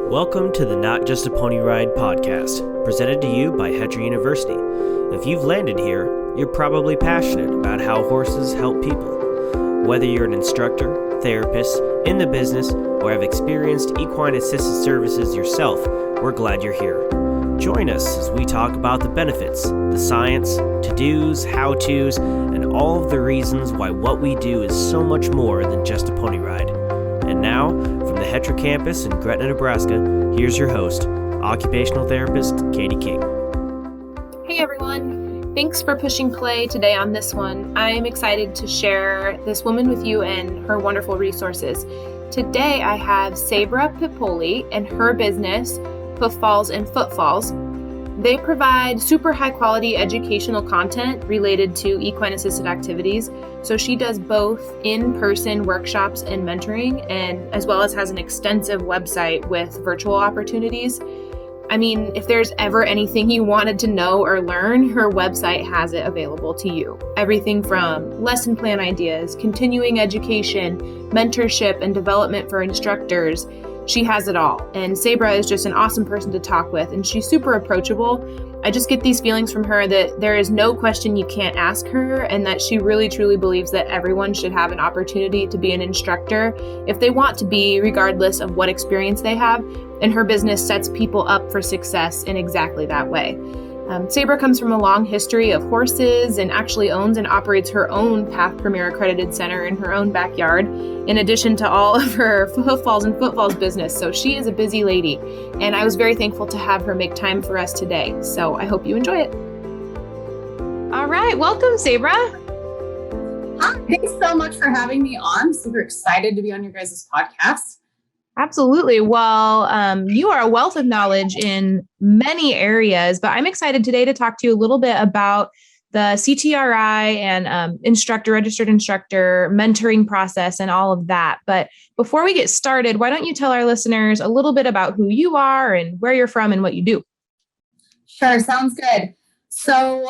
Welcome to the Not Just a Pony Ride podcast, presented to you by Hetra University. If you've landed here, you're probably passionate about how horses help people. Whether you're an instructor, therapist, in the business, or have experienced equine assisted services yourself, we're glad you're here. Join us as we talk about the benefits, the science, to-dos, how-tos, and all of the reasons why what we do is so much more than just a pony ride. And now, from the Hetra campus in Gretna, Nebraska, here's your host, occupational therapist Katie King. Hey everyone, thanks for pushing play today on this one. I'm excited to share this woman with you and her wonderful resources. Today I have Saebra Pipoly and her business, Hooffalls and Footfalls. They provide super high quality educational content related to equine assisted activities. So she does both in-person workshops and mentoring, and as well as has an extensive website with virtual opportunities. I mean, if there's ever anything you wanted to know or learn, her website has it available to you. Everything from lesson plan ideas, continuing education, mentorship and development for instructors. She has it all. And Saebra is just an awesome person to talk with, and she's super approachable. I just get these feelings from her that there is no question you can't ask her, and that she really truly believes that everyone should have an opportunity to be an instructor if they want to be, regardless of what experience they have. And her business sets people up for success in exactly that way. Saebra comes from a long history of horses and actually owns and operates her own PATH Premier accredited center in her own backyard, in addition to all of her Hooffalls and Footfalls business. So she is a busy lady, and I was very thankful to have her make time for us today. So I hope you enjoy it. All right, welcome, Saebra. Hi, thanks so much for having me on. I'm super excited to be on your guys' podcast. Absolutely. Well, you are a wealth of knowledge in many areas, but I'm excited today to talk to you a little bit about the CTRI and registered instructor mentoring process and all of that. But before we get started, why don't you tell our listeners a little bit about who you are and where you're from and what you do? Sure, sounds good. So,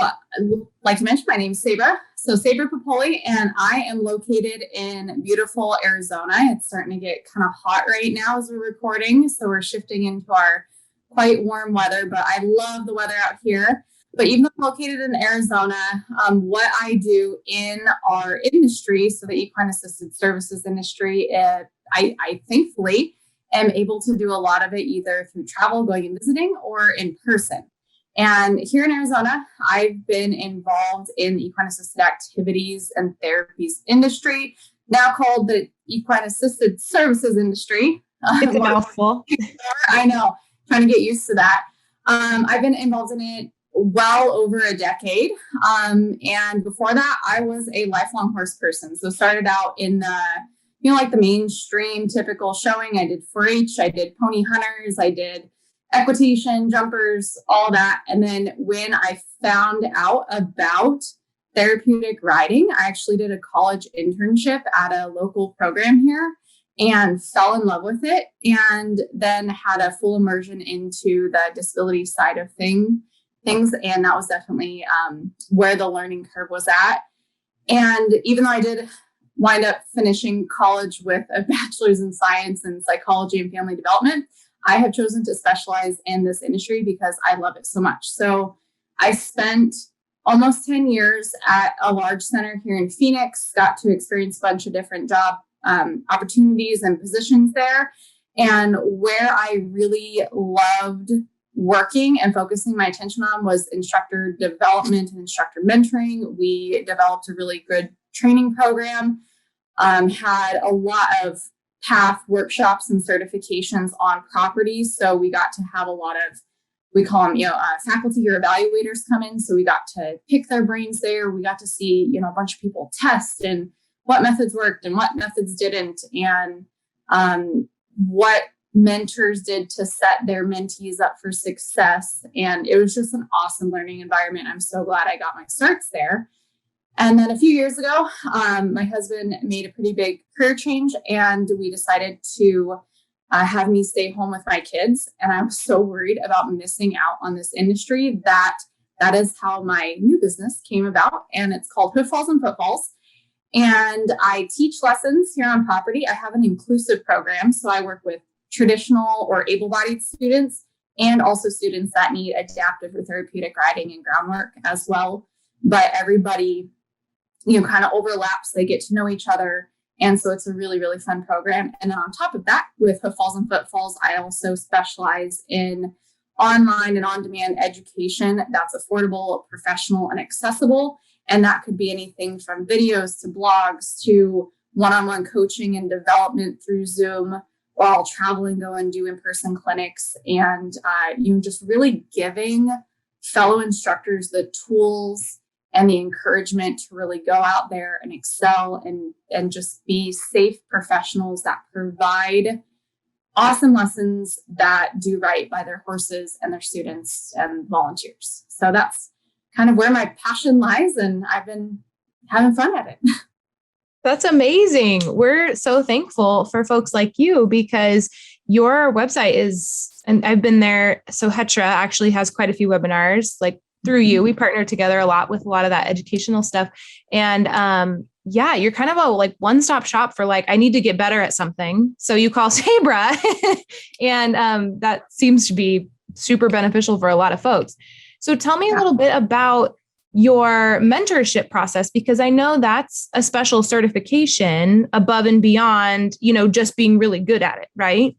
like to mention, my name is Saebra. So Saebra Pipoly, and I am located in beautiful Arizona. It's starting to get kind of hot right now as we're recording. So we're shifting into our quite warm weather, but I love the weather out here. But even though I'm located in Arizona, what I do in our industry, so the equine assisted services industry, I thankfully am able to do a lot of it either through travel, going and visiting, or in person. And here in Arizona, I've been involved in the equine assisted activities and therapies industry, now called the equine assisted services industry. It's a mouthful. I know, trying to get used to that. I've been involved in it well over a decade. And before that, I was a lifelong horse person. So started out in the, like the mainstream typical showing. I did 4-H, I did pony hunters, I did equitation, jumpers, all that. And then when I found out about therapeutic riding, I actually did a college internship at a local program here and fell in love with it, and then had a full immersion into the disability side of things. And that was definitely where the learning curve was at. And even though I did wind up finishing college with a bachelor's in science and psychology and family development, I have chosen to specialize in this industry because I love it so much. So I spent almost 10 years at a large center here in Phoenix, got to experience a bunch of different job opportunities and positions there. And where I really loved working and focusing my attention on was instructor development and instructor mentoring. We developed a really good training program, had a lot of PATH workshops and certifications on properties. So we got to have a lot of, we call them, faculty or evaluators come in. So we got to pick their brains there. We got to see, a bunch of people test and what methods worked and what methods didn't, and what mentors did to set their mentees up for success. And it was just an awesome learning environment. I'm so glad I got my certs there. And then a few years ago, my husband made a pretty big career change, and we decided to have me stay home with my kids. And I was so worried about missing out on this industry that is how my new business came about. And it's called Hooffalls and Footfalls. And I teach lessons here on property. I have an inclusive program. So I work with traditional or able-bodied students, and also students that need adaptive or therapeutic riding and groundwork as well. But everybody, kind of overlaps. They get to know each other. And so it's a really, really fun program. And then on top of that, with Hooffalls and Footfalls, I also specialize in online and on-demand education that's affordable, professional, and accessible. And that could be anything from videos to blogs to one-on-one coaching and development through Zoom, while traveling, go and do in-person clinics, and just really giving fellow instructors the tools and the encouragement to really go out there and excel and just be safe professionals that provide awesome lessons that do right by their horses and their students and volunteers. So that's kind of where my passion lies, and I've been having fun at it. That's amazing. We're so thankful for folks like you, because your website is, and I've been there. So Hetra actually has quite a few webinars, like through you. We partner together a lot with a lot of that educational stuff. And you're kind of a like one-stop shop for like, I need to get better at something. So you call Saebra and that seems to be super beneficial for a lot of folks. So tell me a little bit about your mentorship process, because I know that's a special certification above and beyond, just being really good at it, right?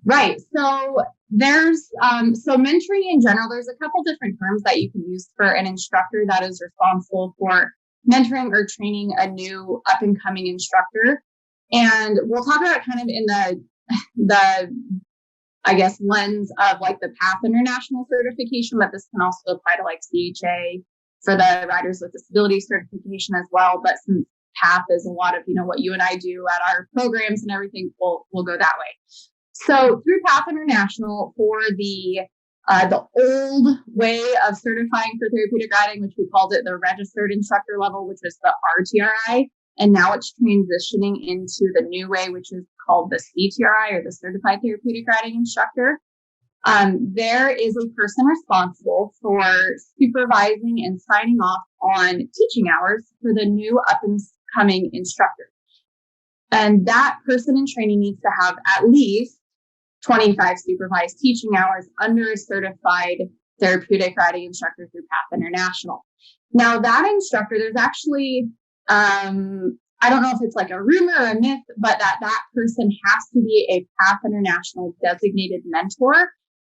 Right. So there's, mentoring in general, there's a couple different terms that you can use for an instructor that is responsible for mentoring or training a new up and coming instructor. And we'll talk about it kind of in the I guess, lens of like the PATH International certification, but this can also apply to like CHA for the Riders with Disabilities certification as well. But since PATH is a lot of, what you and I do at our programs and everything, we'll go that way. So through PATH International, for the old way of certifying for therapeutic riding, which we called it the registered instructor level, which was the RTRI. And now it's transitioning into the new way, which is called the CTRI, or the Certified Therapeutic Riding Instructor. There is a person responsible for supervising and signing off on teaching hours for the new up and coming instructor. And that person in training needs to have at least 25 supervised teaching hours under a certified therapeutic riding instructor through PATH International. Now that instructor, there's actually, I don't know if it's like a rumor or a myth, but that person has to be a PATH International designated mentor.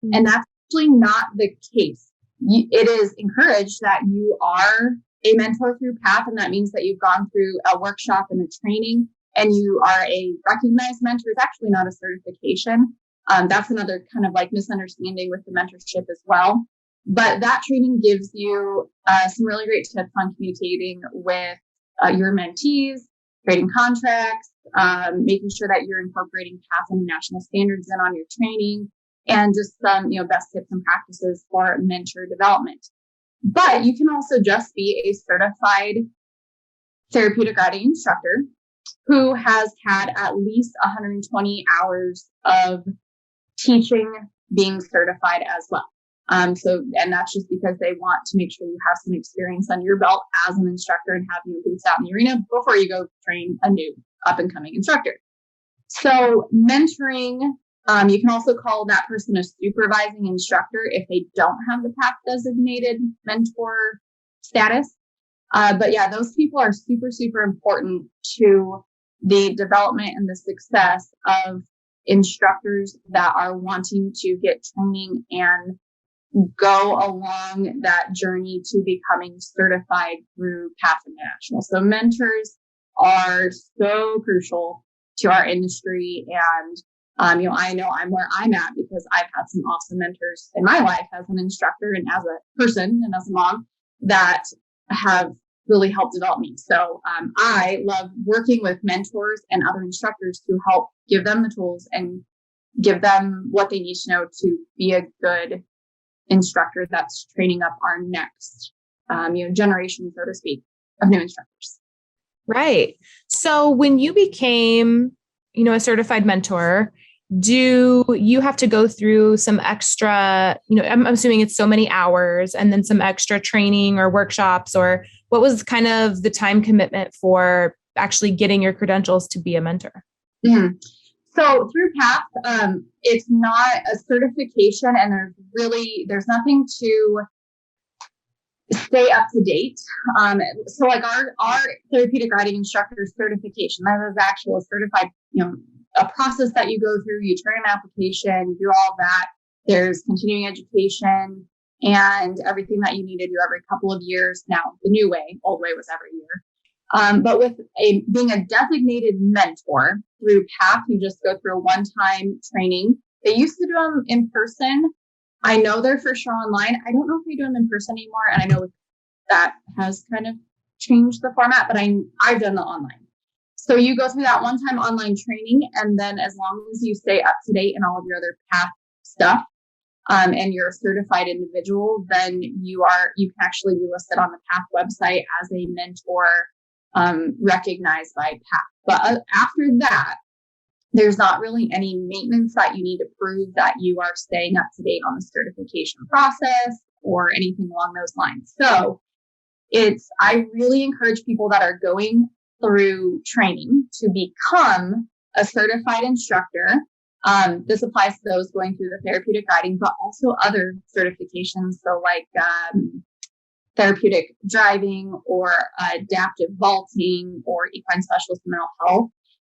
Mm-hmm. And that's actually not the case. It is encouraged that you are a mentor through PATH, and that means that you've gone through a workshop and a training, and you are a recognized mentor. It's actually not a certification. That's another kind of like misunderstanding with the mentorship as well. But that training gives you some really great tips on communicating with your mentees, creating contracts, making sure that you're incorporating PATH International standards in on your training, and just some, best tips and practices for mentor development. But you can also just be a certified therapeutic riding instructor who has had at least 120 hours of teaching being certified as well. And that's just because they want to make sure you have some experience under your belt as an instructor and have your boots out in the arena before you go train a new up and coming instructor. So mentoring, you can also call that person a supervising instructor if they don't have the PATH designated mentor status. But yeah, those people are super, super important to the development and the success of instructors that are wanting to get training and go along that journey to becoming certified through PATH International. So mentors are so crucial to our industry. And, I know I'm where I'm at because I've had some awesome mentors in my life as an instructor and as a person and as a mom that have really helped develop me. So I love working with mentors and other instructors to help give them the tools and give them what they need to know to be a good instructor that's training up our next, generation, so to speak, of new instructors. Right. So when you became, a certified mentor, do you have to go through some extra, I'm assuming it's so many hours and then some extra training or workshops, or what was kind of the time commitment for actually getting your credentials to be a mentor? Mm-hmm. So through PATH, it's not a certification, and there's nothing to stay up to date. So like our therapeutic riding instructor certification, that is actually a certified, a process that you go through. You turn an application, you do all of that. There's continuing education and everything that you need to do every couple of years. Now, the new way, old way was every year. But with being a designated mentor through PATH, you just go through a one-time training. They used to do them in person. I know they're for sure online. I don't know if they do them in person anymore. And I know that has kind of changed the format, but I've done the online. So you go through that one-time online training. And then as long as you stay up to date in all of your other PATH stuff, and you're a certified individual, then you can actually be listed on the PATH website as a mentor, recognized by PATH. But after that, there's not really any maintenance that you need to prove that you are staying up to date on the certification process or anything along those lines. So I really encourage people that are going through training to become a certified instructor. This applies to those going through the therapeutic riding, but also other certifications. So like, therapeutic driving or adaptive vaulting or equine specialist in mental health.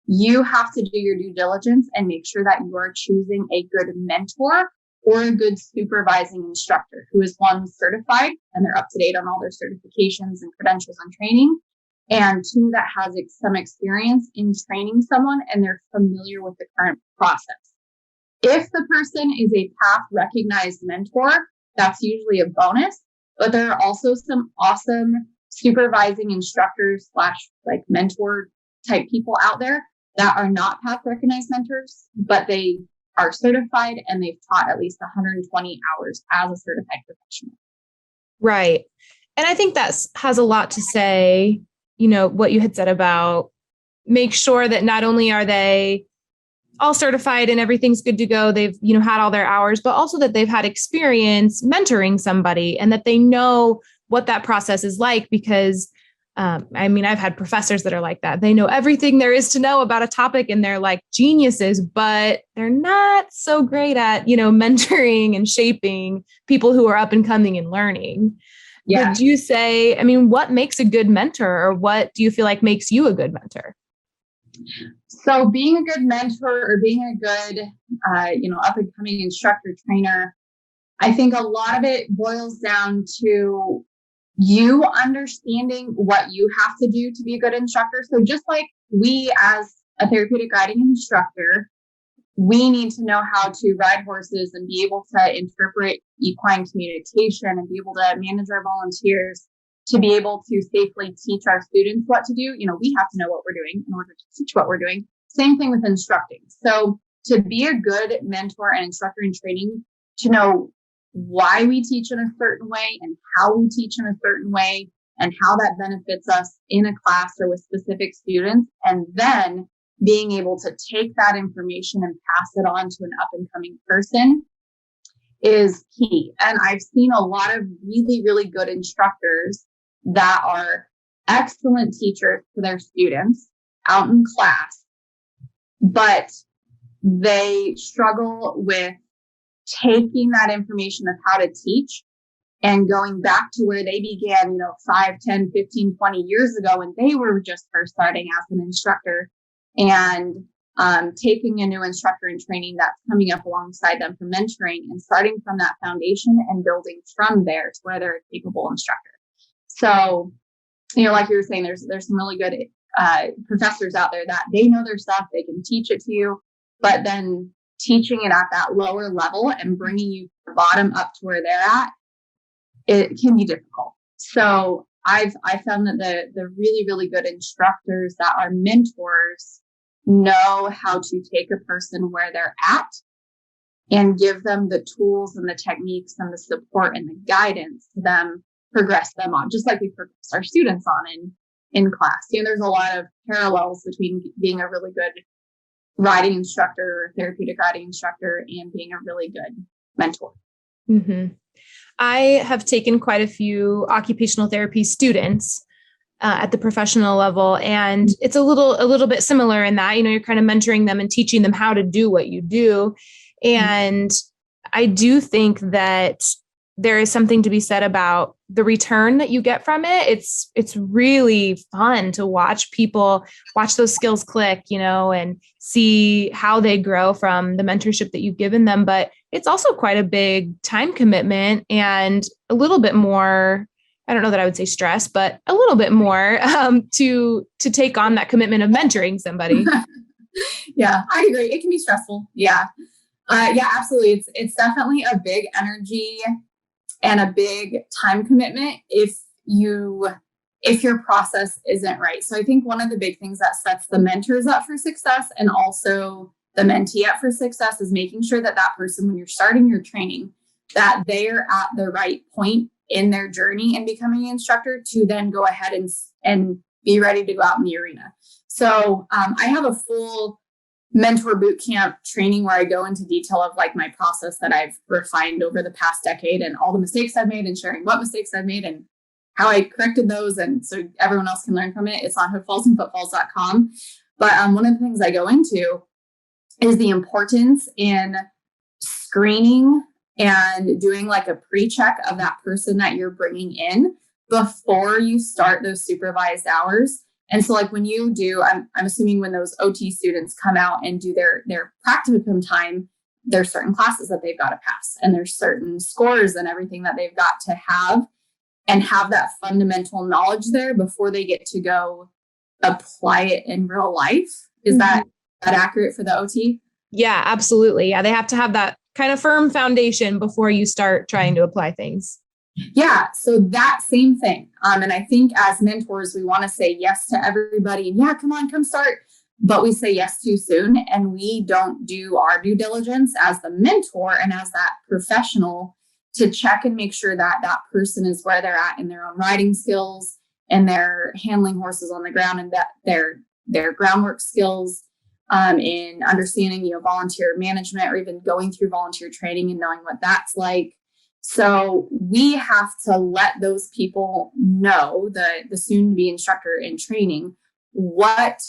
You have to do your due diligence and make sure that you are choosing a good mentor or a good supervising instructor who is one certified and they're up to date on all their certifications and credentials and training. And two, that has some experience in training someone and they're familiar with the current process. If the person is a PATH recognized mentor, that's usually a bonus, but there are also some awesome supervising instructors / like mentor type people out there that are not PATH recognized mentors, but they are certified and they've taught at least 120 hours as a certified professional. Right. And I think that has a lot to say, what you had said about make sure that not only are they all certified and everything's good to go, they've, had all their hours, but also that they've had experience mentoring somebody and that they know what that process is like, because I've had professors that are like that. They know everything there is to know about a topic and they're like geniuses, but they're not so great at, mentoring and shaping people who are up and coming and learning. Yeah. Would you say, what makes a good mentor, or what do you feel like makes you a good mentor? So being a good mentor or being a good, up and coming instructor trainer, I think a lot of it boils down to you understanding what you have to do to be a good instructor. So just like we as a therapeutic riding instructor, we need to know how to ride horses and be able to interpret equine communication and be able to manage our volunteers to be able to safely teach our students what to do. We have to know what we're doing in order to teach what we're doing. Same thing with instructing. So to be a good mentor and instructor in training, to know why we teach in a certain way and how we teach in a certain way and how that benefits us in a class or with specific students. And then being able to take that information and pass it on to an up and coming person is key. And I've seen a lot of really, really good instructors that are excellent teachers to their students out in class, but they struggle with taking that information of how to teach and going back to where they began, 5, 10, 15, 20 years ago when they were just first starting as an instructor, and taking a new instructor in training that's coming up alongside them for mentoring and starting from that foundation and building from there to where they're a capable instructor. So, like you were saying, there's some really good professors out there that they know their stuff, they can teach it to you, but then teaching it at that lower level and bringing you the bottom up to where they're at, it can be difficult. So I found that the really, really good instructors that are mentors know how to take a person where they're at and give them the tools and the techniques and the support and the guidance to them progress them on, just like we progress our students on in class. There's a lot of parallels between being a really good riding instructor or therapeutic riding instructor and being a really good mentor. Mm-hmm. I have taken quite a few occupational therapy students. at the professional level. And it's a little bit similar in that, you're kind of mentoring them and teaching them how to do what you do. And I do think that there is something to be said about the return that you get from it. It's really fun to watch those skills click, and see how they grow from the mentorship that you've given them. But it's also quite a big time commitment and a little bit more, I don't know that I would say stress, but a little bit more to take on that commitment of mentoring somebody. Yeah, I agree. It can be stressful. Yeah. Yeah, absolutely. It's definitely a big energy and a big time commitment if your process isn't right. So I think one of the big things that sets the mentors up for success and also the mentee up for success is making sure that person, when you're starting your training, that they're at the right point in their journey in becoming an instructor to then go ahead and be ready to go out in the arena. So I have a full mentor boot camp training where I go into detail of like my process that I've refined over the past decade and all the mistakes I've made and sharing what mistakes I've made and how I corrected those. And so everyone else can learn from it. It's on hooffallsandfootfalls.com. But one of the things I go into is the importance in screening and doing like a pre-check of that person that you're bringing in before you start those supervised hours. And so like when you do, I'm assuming when those OT students come out and do their practicum time, there's certain classes that they've got to pass and there's certain scores and everything that they've got to have and have that fundamental knowledge there before they get to go apply it in real life. Is that accurate for the OT? Yeah, absolutely. Yeah, they have to have that kind of firm foundation before you start trying to apply things. Yeah. So that same thing. And I think as mentors, we want to say yes to everybody. And yeah, come start. But we say yes too soon. And we don't do our due diligence as the mentor and as that professional to check and make sure that that person is where they're at in their own riding skills and their handling horses on the ground and that their groundwork skills in understanding, volunteer management or even going through volunteer training and knowing what that's like. So we have to let those people know, the soon-to-be instructor in training, what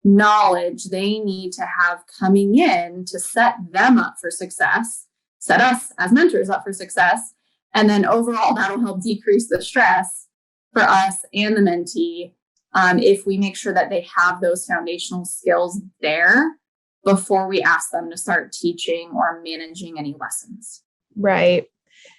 knowledge they need to have coming in to set them up for success, set us as mentors up for success. And then overall, that'll help decrease the stress for us and the mentee if we make sure that they have those foundational skills there before we ask them to start teaching or managing any lessons. Right.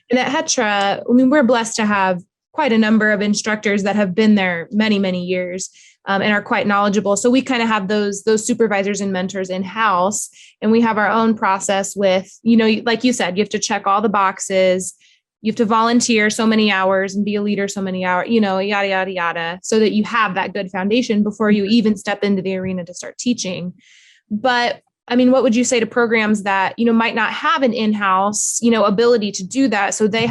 And at Hetra, we're blessed to have quite a number of instructors that have been there many, many years and are quite knowledgeable. So we kind of have those supervisors and mentors in-house, and we have our own process with, like you said, you have to check all the boxes. You have to volunteer so many hours and be a leader so many hours, yada, yada, yada, so that you have that good foundation before you even step into the arena to start teaching. But what would you say to programs that, might not have an in-house, ability to do that? So they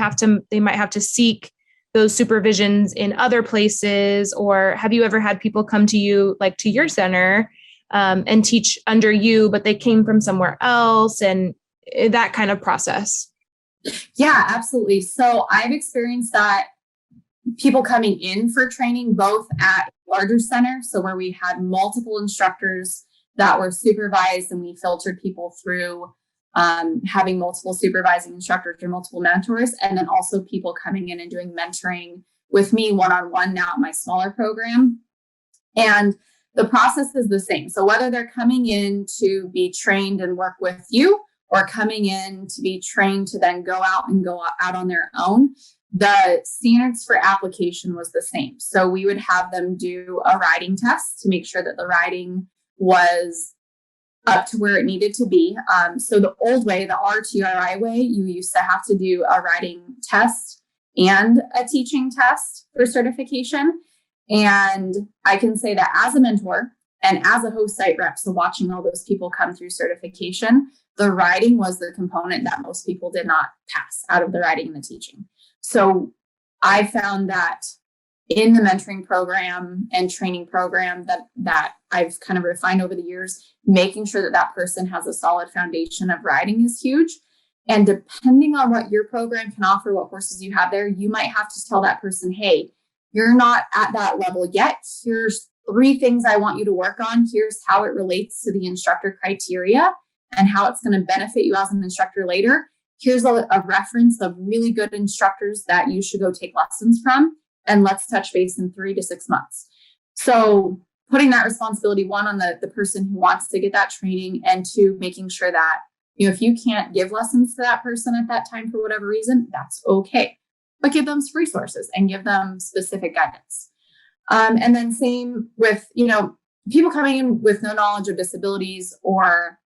might have to seek those supervisions in other places, or have you ever had people come to you, like to your center, and teach under you, but they came from somewhere else and that kind of process? Yeah, absolutely. So I've experienced that people coming in for training, both at larger centers, so where we had multiple instructors that were supervised and we filtered people through having multiple supervising instructors or multiple mentors, and then also people coming in and doing mentoring with me one-on-one now at my smaller program. And the process is the same. So whether they're coming in to be trained and work with you or coming in to be trained to then go out on their own, the standards for application was the same. So we would have them do a riding test to make sure that the riding was up to where it needed to be. So the old way, the RTRI way, you used to have to do a riding test and a teaching test for certification. And I can say that as a mentor and as a host site rep, so watching all those people come through certification, the riding was the component that most people did not pass out of the riding and the teaching. So I found that in the mentoring program and training program that I've kind of refined over the years, making sure that person has a solid foundation of riding is huge. And depending on what your program can offer, what horses you have there, you might have to tell that person, hey, you're not at that level yet. Here's 3 things I want you to work on. Here's how it relates to the instructor criteria and how it's going to benefit you as an instructor later. Here's a reference of really good instructors that you should go take lessons from. And let's touch base in 3 to 6 months. So putting that responsibility, 1, on the person who wants to get that training, and 2, making sure that, if you can't give lessons to that person at that time for whatever reason, that's okay. But give them some resources and give them specific guidance. And then same with, people coming in with no knowledge of disabilities or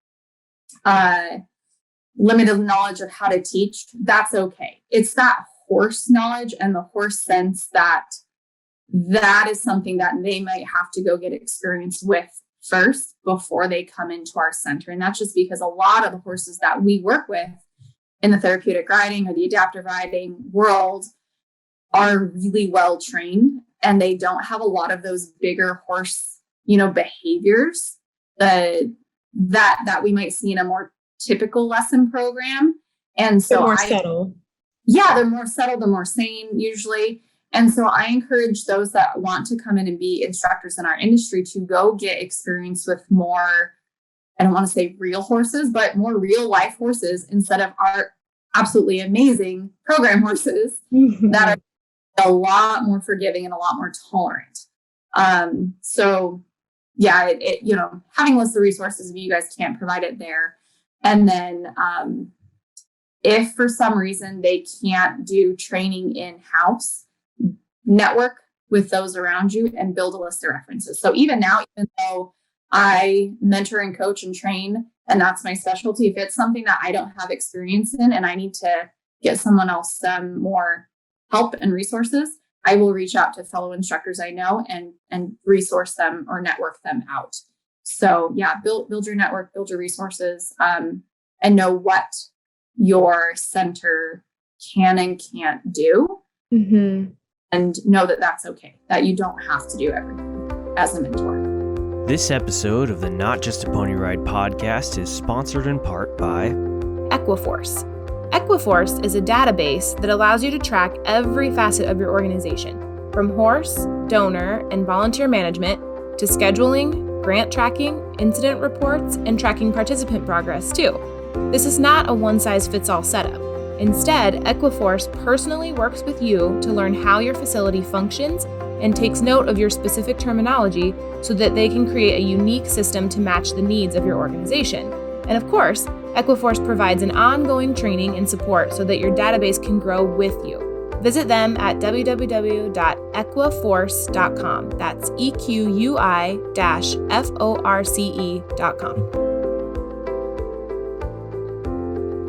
limited knowledge of how to teach. That's okay. It's that horse knowledge and the horse sense that is something that they might have to go get experience with first before they come into our center. And that's just because a lot of the horses that we work with in the therapeutic riding or the adaptive riding world are really well trained, and they don't have a lot of those bigger horse, behaviors that we might see in a more typical lesson program. And so they're more subtle. Yeah, they're more subtle, they're more sane usually. And so I encourage those that want to come in and be instructors in our industry to go get experience with more, I don't want to say real horses, but more real life horses instead of our absolutely amazing program horses that are a lot more forgiving and a lot more tolerant. So yeah, having a list of resources if you guys can't provide it there. And then if for some reason they can't do training in-house, network with those around you and build a list of references. So even now, even though I mentor and coach and train, and that's my specialty, if it's something that I don't have experience in and I need to get someone else some more help and resources, I will reach out to fellow instructors I know and resource them or network them out. So yeah, build your network, build your resources, and know what your center can and can't do. And know that that's okay, that you don't have to do everything as a mentor. This episode of the Not Just a Pony Ride podcast is sponsored in part by Equiforce. Equiforce is a database that allows you to track every facet of your organization, from horse, donor, and volunteer management to scheduling, grant tracking, incident reports, and tracking participant progress too. This is not a one-size-fits-all setup. Instead, Equiforce personally works with you to learn how your facility functions and takes note of your specific terminology so that they can create a unique system to match the needs of your organization. And of course, Equiforce provides an ongoing training and support so that your database can grow with you. Visit them at www.equiforce.com. That's EQUI-FORCE.com.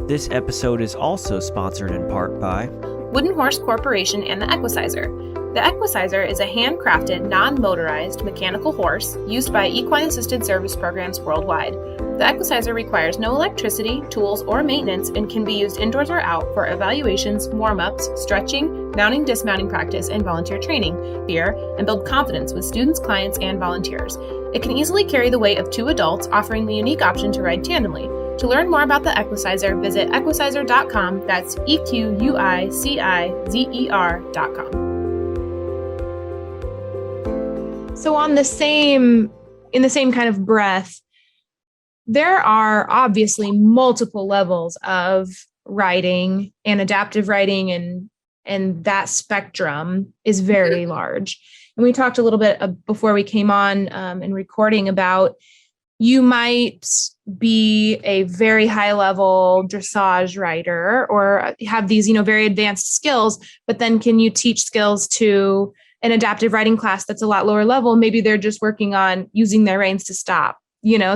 This episode is also sponsored in part by Wooden Horse Corporation and the Equicizer. The Equicizer is a handcrafted, non-motorized mechanical horse used by equine-assisted service programs worldwide. The Equicizer requires no electricity, tools, or maintenance and can be used indoors or out for evaluations, warm-ups, stretching, mounting, dismounting practice, and volunteer training, fear, and build confidence with students, clients, and volunteers. It can easily carry the weight of 2 adults, offering the unique option to ride tandemly. To learn more about the Equicizer, visit equicizer.com. That's EQUICIZER.com. So in the same kind of breath, there are obviously multiple levels of riding, and adaptive riding, and that spectrum is very large. And we talked a little bit before we came on and recording about you might be a very high level dressage rider or have these, very advanced skills, but then can you teach skills to an adaptive riding class that's a lot lower level? Maybe they're just working on using their reins to stop,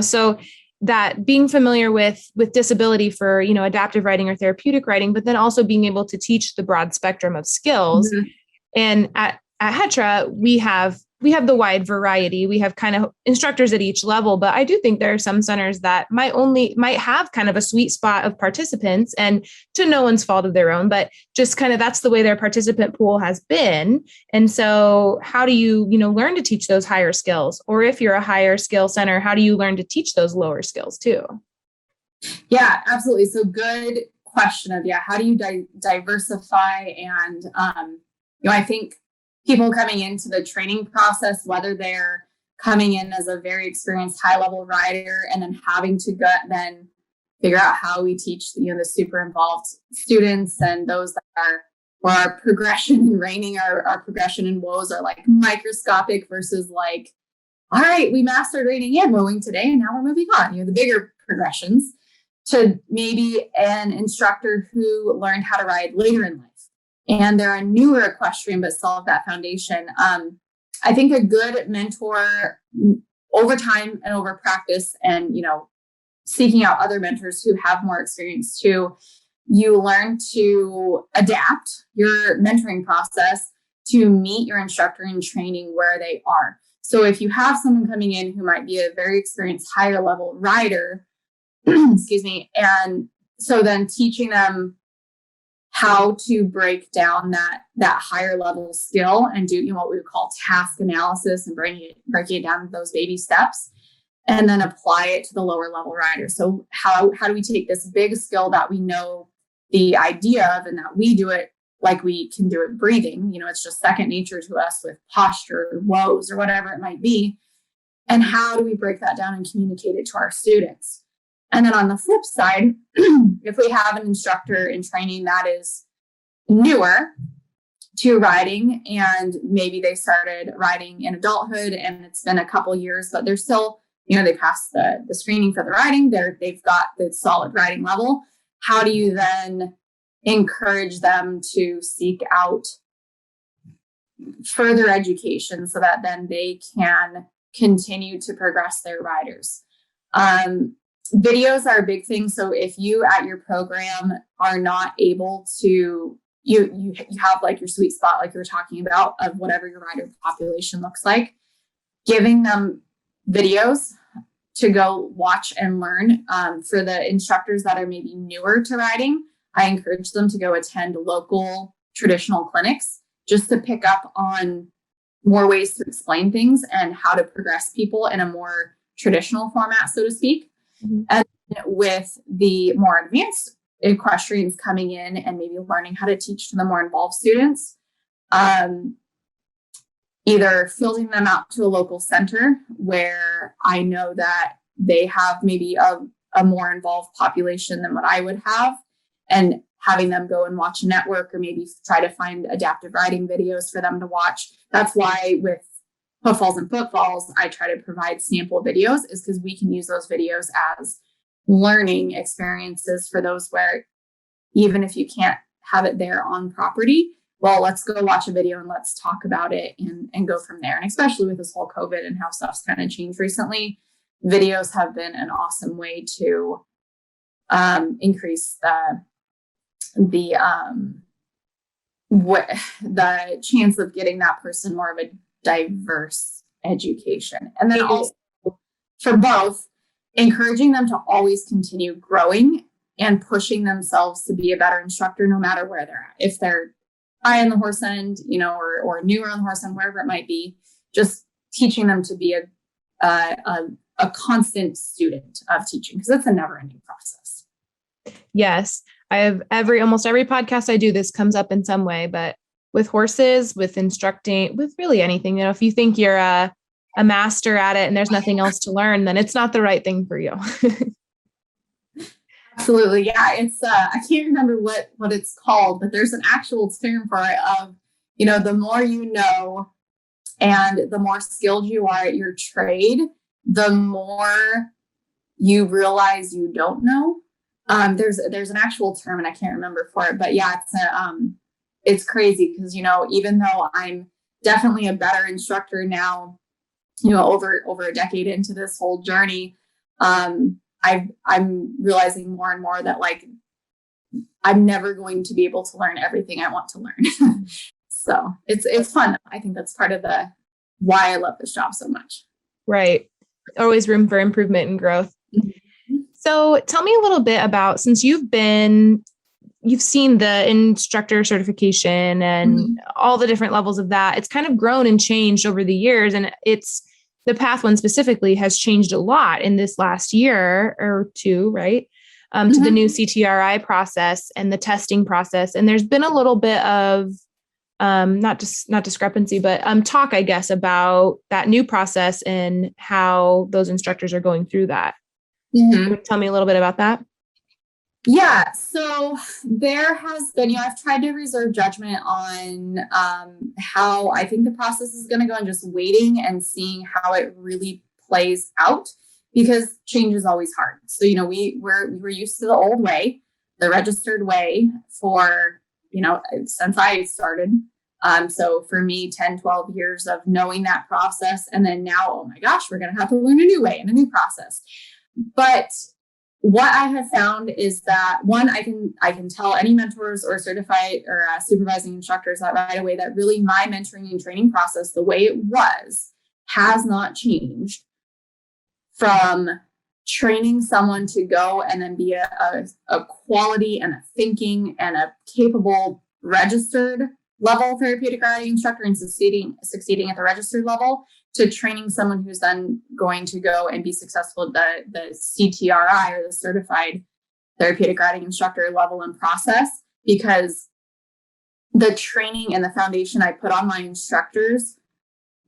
so that being familiar with disability for, adaptive riding or therapeutic riding, but then also being able to teach the broad spectrum of skills. Mm-hmm. And at HETRA, we have the wide variety. We have kind of instructors at each level, but I do think there are some centers that might have kind of a sweet spot of participants, and to no one's fault of their own, but just kind of that's the way their participant pool has been. And so how do you, learn to teach those higher skills? Or if you're a higher skill center, how do you learn to teach those lower skills too? Yeah, absolutely. So good question of, how do you diversify? And, I think people coming into the training process, whether they're coming in as a very experienced high-level rider and then having to then figure out how we teach, the super involved students and those that are, where our progression in reining, our progression in woes are like microscopic versus like, all right, we mastered reining and rowing today, and now we're moving on. The bigger progressions to maybe an instructor who learned how to ride later in life, and they're a newer equestrian but still have that foundation. I think a good mentor over time and over practice, and seeking out other mentors who have more experience too, you learn to adapt your mentoring process to meet your instructor in training where they are. So if you have someone coming in who might be a very experienced higher level rider, excuse me, and so then teaching them how to break down that higher level skill and do what we would call task analysis and breaking it down to those baby steps, and then apply it to the lower level rider. So how do we take this big skill that we know the idea of and that we do it like we can do it breathing, it's just second nature to us with posture, woes, or whatever it might be, and how do we break that down and communicate it to our students? And then on the flip side, if we have an instructor in training that is newer to riding, and maybe they started riding in adulthood and it's been a couple years, but they're still, they passed the screening for the riding, they've got the solid riding level. How do you then encourage them to seek out further education so that then they can continue to progress their riders? Videos are a big thing. So if you at your program are not able to, you have like your sweet spot, like you were talking about, of whatever your rider population looks like, giving them videos to go watch and learn. For the instructors that are maybe newer to riding, I encourage them to go attend local traditional clinics just to pick up on more ways to explain things and how to progress people in a more traditional format, so to speak. Mm-hmm. And with the more advanced equestrians coming in and maybe learning how to teach to the more involved students, either fielding them out to a local center where I know that they have maybe a more involved population than what I would have, and having them go and watch a network or maybe try to find adaptive riding videos for them to watch. That's why with Hooffalls and Footfalls, I try to provide sample videos, is because we can use those videos as learning experiences for those where even if you can't have it there on property, well, let's go watch a video and let's talk about it and go from there. And especially with this whole COVID and how stuff's kind of changed recently, videos have been an awesome way to increase the chance of getting that person more of a diverse education. And then also for both, encouraging them to always continue growing and pushing themselves to be a better instructor no matter where they're at. If they're high on the horse end, or newer on the horse end, wherever it might be, just teaching them to be a constant student of teaching, because it's a never-ending process. Yes. I have almost every podcast I do, this comes up in some way, but with horses, with instructing, with really anything, if you think you're a master at it and there's nothing else to learn, then it's not the right thing for you. Absolutely. Yeah. It's, I can't remember what it's called, but there's an actual term for it of, the more you know, and the more skilled you are at your trade, the more you realize you don't know. There's an actual term and I can't remember for it, but yeah, it's crazy because, even though I'm definitely a better instructor now, over a decade into this whole journey, I'm realizing more and more that like, I'm never going to be able to learn everything I want to learn. So it's fun. I think that's part of why I love this job so much. Right. Always room for improvement and growth. Mm-hmm. So tell me a little bit about, since you've seen the instructor certification and mm-hmm. all the different levels of that, it's kind of grown and changed over the years. And the path one specifically has changed a lot in this last year or two, right? Mm-hmm. To the new CTRI process and the testing process. And there's been a little bit of not discrepancy, but talk, I guess, about that new process and how those instructors are going through that. Mm-hmm. Tell me a little bit about that. Yeah, so there has been, I've tried to reserve judgment on how I think the process is going to go, and just waiting and seeing how it really plays out, because change is always hard. So, we're used to the old way, the registered way for, since I started. So for me, 10, 12 years of knowing that process. And then now, oh my gosh, we're going to have to learn a new way and a new process. But what I have found is that, one, I can tell any mentors or certified or supervising instructors that right away that really my mentoring and training process, the way it was, has not changed from training someone to go and then be a quality and a thinking and a capable registered level therapeutic riding instructor and succeeding at the registered level, to training someone who's then going to go and be successful at the CTRI, or the certified therapeutic riding instructor level and process, because the training and the foundation I put on my instructors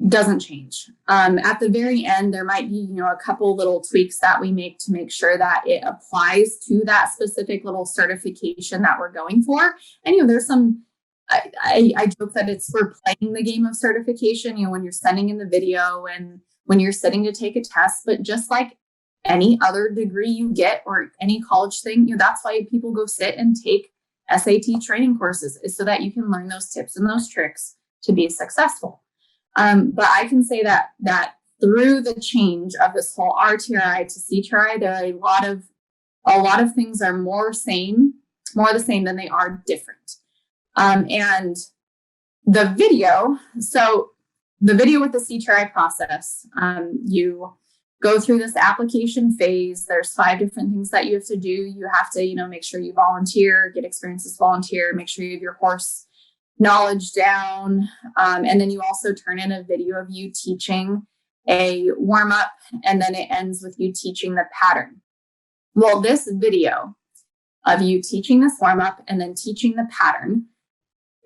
doesn't change. At the very end, there might be, a couple little tweaks that we make to make sure that it applies to that specific little certification that we're going for. And, there's some, I joke that we're playing the game of certification, when you're sending in the video and when you're sitting to take a test, but just like any other degree you get or any college thing, that's why people go sit and take SAT training courses, is so that you can learn those tips and those tricks to be successful. But I can say that through the change of this whole RTRI to CTRI, there are a lot of things are more the same than they are different. And the video with the CTRI process, you go through this application phase. There's 5 different things that you have to do. You have to, make sure you volunteer, get experience as volunteer, make sure you have your horse knowledge down. And then you also turn in a video of you teaching a warm up, and then it ends with you teaching the pattern. Well, this video of you teaching this warm up and then teaching the pattern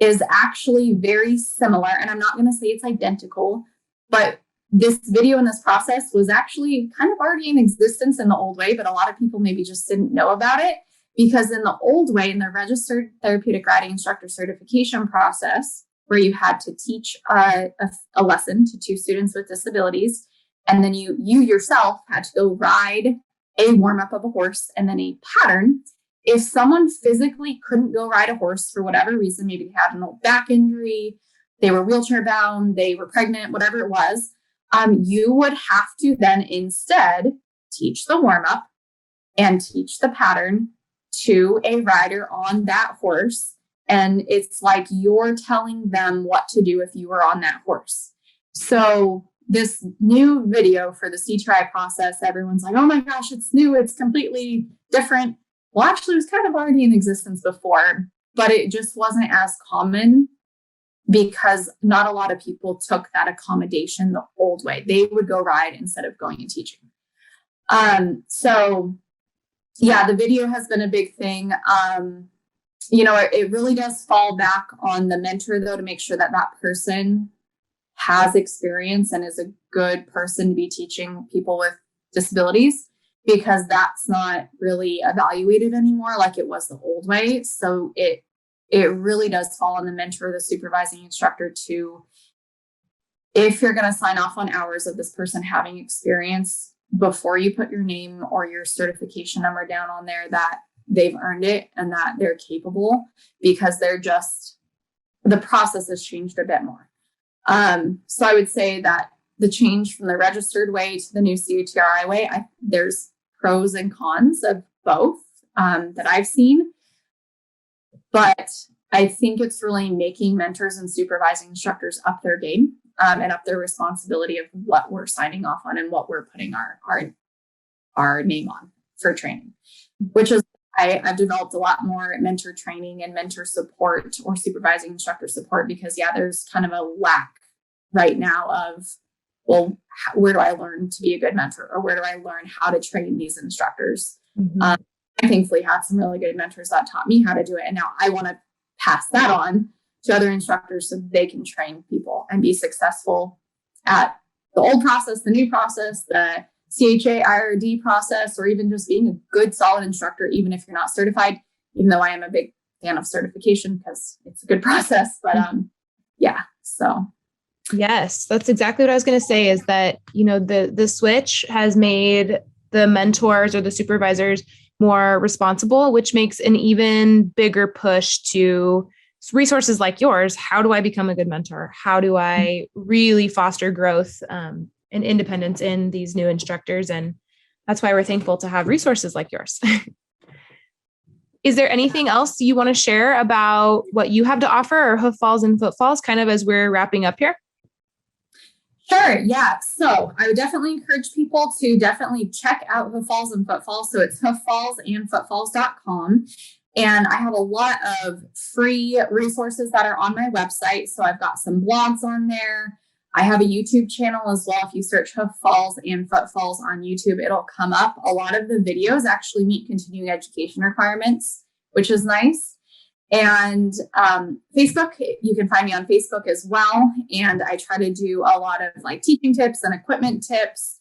is actually very similar. And I'm not going to say it's identical, but this video and this process was actually kind of already in existence in the old way, but a lot of people maybe just didn't know about it, because in the old way, in the registered therapeutic riding instructor certification process, where you had to teach a lesson to 2 students with disabilities, and then you yourself had to go ride a warm up of a horse and then a pattern. If someone physically couldn't go ride a horse for whatever reason, maybe they had an old back injury, they were wheelchair bound, they were pregnant, whatever it was, you would have to then instead teach the warm up and teach the pattern to a rider on that horse. And it's like you're telling them what to do if you were on that horse. So this new video for the CTRI process, everyone's like, oh my gosh, it's new, it's completely different. Well, actually, it was kind of already in existence before, but it just wasn't as common because not a lot of people took that accommodation the old way. They would go ride instead of going and teaching. So yeah, the video has been a big thing. It really does fall back on the mentor, though, to make sure that person has experience and is a good person to be teaching people with disabilities, because that's not really evaluated anymore like it was the old way. So it really does fall on the mentor, the supervising instructor, to, if you're going to sign off on hours of this person having experience, before you put your name or your certification number down on there, that they've earned it and that they're capable, because the process has changed a bit more. So I would say that the change from the registered way to the new CTRI way, there's pros and cons of both that I've seen. But I think it's really making mentors and supervising instructors up their game and up their responsibility of what we're signing off on and what we're putting our name on for training, which is I've developed a lot more mentor training and mentor support or supervising instructor support, because there's kind of a lack right now of, well, where do I learn to be a good mentor, or where do I learn how to train these instructors? Mm-hmm. I thankfully had some really good mentors that taught me how to do it. And now I want to pass that on to other instructors so they can train people and be successful at the old process, the new process, the CHA IRD process, or even just being a good, solid instructor, even if you're not certified, even though I am a big fan of certification because it's a good process. But yeah, so. Yes, that's exactly what I was going to say, is that, the switch has made the mentors or the supervisors more responsible, which makes an even bigger push to resources like yours. How do I become a good mentor? How do I really foster growth and independence in these new instructors? And that's why we're thankful to have resources like yours. Is there anything else you want to share about what you have to offer, or Hooffalls and Footfalls, kind of as we're wrapping up here? Sure. Yeah. So I would definitely encourage people to definitely check out Hooffalls and Footfalls. So it's hooffallsandfootfalls.com. And I have a lot of free resources that are on my website. So I've got some blogs on there. I have a YouTube channel as well. If you search Hooffalls and Footfalls on YouTube, it'll come up. A lot of the videos actually meet continuing education requirements, which is nice. And Facebook, you can find me on Facebook as well. And I try to do a lot of like teaching tips and equipment tips,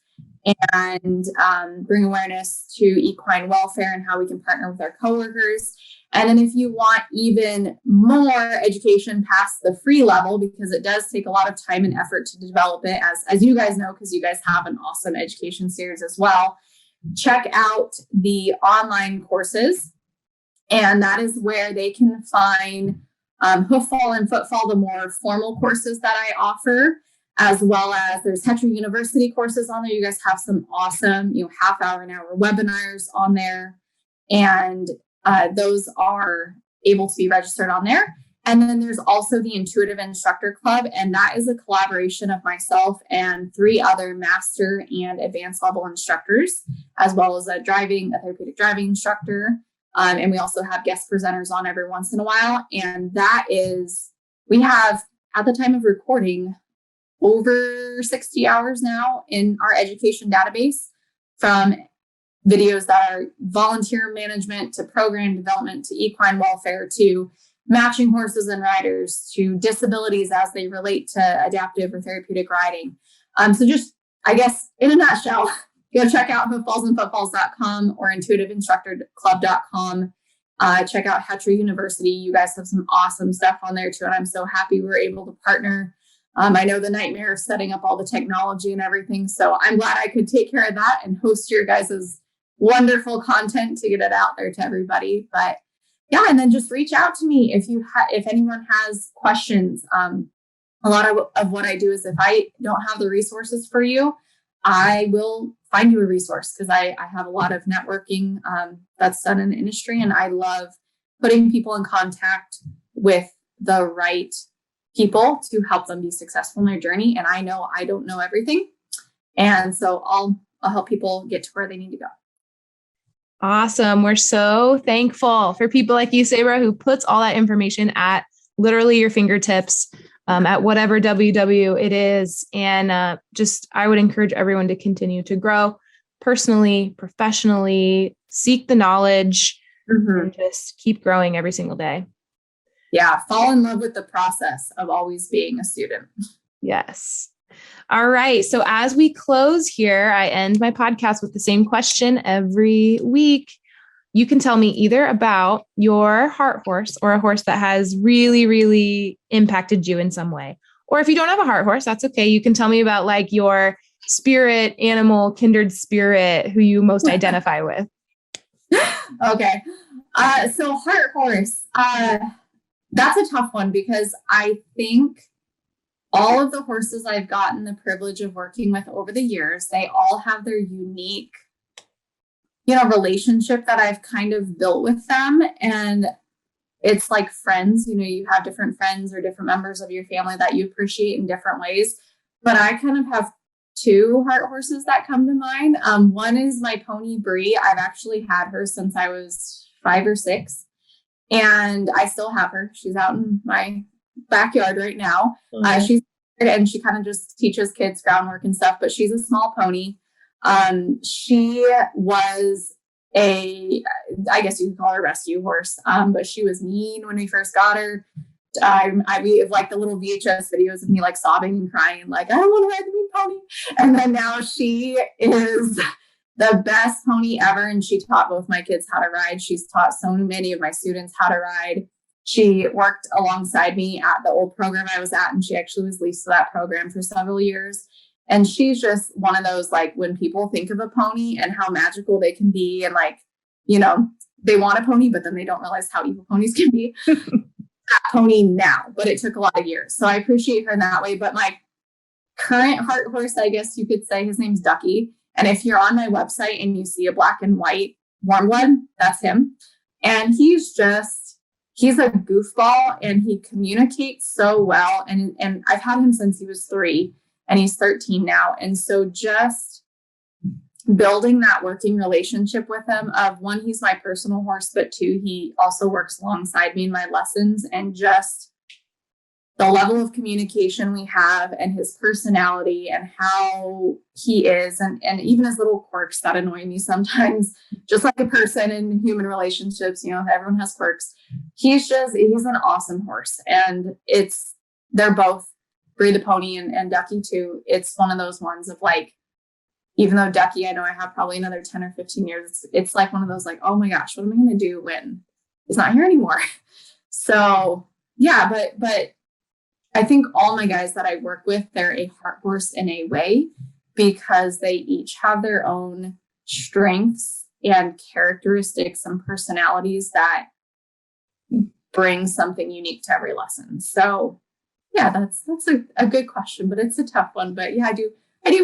and bring awareness to equine welfare and how we can partner with our coworkers. And then if you want even more education past the free level, because it does take a lot of time and effort to develop it, as you guys know, because you guys have an awesome education series as well, check out the online courses. And that is where they can find Hooffall and Footfall, the more formal courses that I offer, as well as there's Hetra University courses on there. You guys have some awesome, half hour, an hour webinars on there. And those are able to be registered on there. And then there's also the Intuitive Instructor Club. And that is a collaboration of myself and 3 other master and advanced level instructors, as well as a therapeutic driving instructor. And we also have guest presenters on every once in a while. And we have, at the time of recording, over 60 hours now in our education database, from videos that are volunteer management to program development to equine welfare to matching horses and riders to disabilities as they relate to adaptive or therapeutic riding. So just, I guess, in a nutshell, go check out hooffallsandfootfalls.com or intuitiveinstructorclub.com. Check out Hetra University. You guys have some awesome stuff on there too. And I'm so happy we're able to partner. I know the nightmare of setting up all the technology and everything. So I'm glad I could take care of that and host your guys' wonderful content to get it out there to everybody. But yeah, and then just reach out to me if anyone has questions. A lot of what I do is, if I don't have the resources for you, I will find you a resource, because I have a lot of networking that's done in the industry, and I love putting people in contact with the right people to help them be successful in their journey. And I know I don't know everything. And so I'll help people get to where they need to go. Awesome. We're so thankful for people like you, Saebra, who puts all that information at literally your fingertips, at whatever WW it is. And I would encourage everyone to continue to grow personally, professionally, seek the knowledge, and just keep growing every single day. Yeah. Fall in love with the process of always being a student. Yes. All right. So as we close here, I end my podcast with the same question every week. You can tell me either about your heart horse or a horse that has really, really impacted you in some way. Or if you don't have a heart horse, that's okay. You can tell me about like your spirit animal, kindred spirit, who you most identify with. Okay. So heart horse, that's a tough one, because I think all of the horses I've gotten the privilege of working with over the years, they all have their unique, relationship that I've kind of built with them. And it's like friends, you have different friends or different members of your family that you appreciate in different ways. But I kind of have 2 heart horses that come to mind. One is my pony Bree. I've actually had her since I was 5 or 6. And I still have her. She's out in my backyard right now. She's and she kind of just teaches kids groundwork and stuff, but she's a small pony. She was I guess you could call her a rescue horse, but she was mean when we first got her. we have like the little VHS videos of me like sobbing and crying, like, I don't want to ride the mean pony. And then now she is the best pony ever. And she taught both my kids how to ride. She's taught so many of my students how to ride. She worked alongside me at the old program I was at, and she actually was leased to that program for several years. And she's just one of those, like, when people think of a pony and how magical they can be, and like, you know, they want a pony, but then they don't realize how evil ponies can be. That pony now, but it took a lot of years. So I appreciate her in that way. But my current heart horse, I guess you could say, his name's Ducky. And if you're on my website and you see a black and white warm blood, that's him. And he's a goofball, and he communicates so well. And I've had him since he was 3, and he's 13 now. And so just building that working relationship with him of, 1, he's my personal horse, but 2, he also works alongside me in my lessons, and just the level of communication we have, and his personality and how he is, and even his little quirks that annoy me sometimes, just like a person in human relationships, you know, everyone has quirks. He's an awesome horse. And they're both Bree the pony and Ducky too. It's one of those ones of like, even though Ducky, I know I have probably another 10 or 15 years, it's like one of those like, oh my gosh, what am I going to do when he's not here anymore? So yeah, but I think all my guys that I work with, they're a heart horse in a way, because they each have their own strengths and characteristics and personalities that bring something unique to every lesson. So yeah, that's a good question, but it's a tough one. But yeah, I do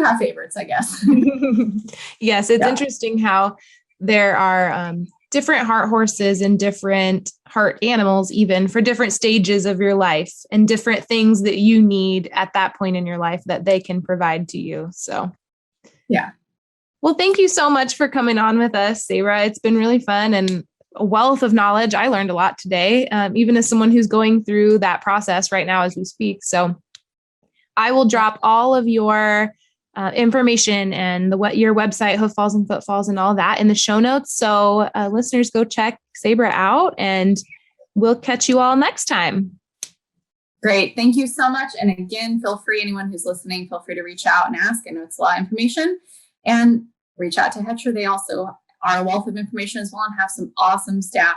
have favorites, I guess. Yes, it's interesting how there are different heart horses and different heart animals, even for different stages of your life, and different things that you need at that point in your life that they can provide to you. So, yeah. Well, thank you so much for coming on with us, Saebra. It's been really fun and a wealth of knowledge. I learned a lot today, even as someone who's going through that process right now as we speak. So I will drop all of your information and your website, Hooffalls and Footfalls, and all that in the show notes. So listeners, go check Saebra out, and we'll catch you all next time. Great. Thank you so much. And again, feel free, anyone who's listening, feel free to reach out and ask. I know it's a lot of information, and reach out to Hetra. They also are a wealth of information as well, and have some awesome staff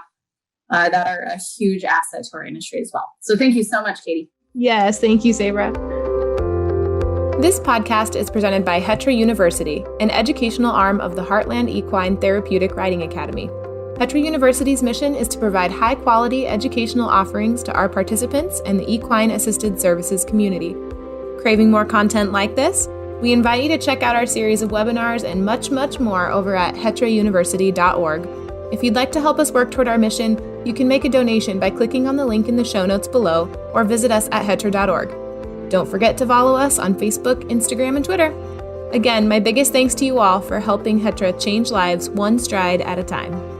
that are a huge asset to our industry as well. So thank you so much, Katie. Yes. Thank you, Saebra. This podcast is presented by Hetra University, an educational arm of the Heartland Equine Therapeutic Riding Academy. Hetra University's mission is to provide high-quality educational offerings to our participants and the equine-assisted services community. Craving more content like this? We invite you to check out our series of webinars and much, much more over at hetrauniversity.org. If you'd like to help us work toward our mission, you can make a donation by clicking on the link in the show notes below, or visit us at hetra.org. Don't forget to follow us on Facebook, Instagram, and Twitter. Again, my biggest thanks to you all for helping Hetra change lives one stride at a time.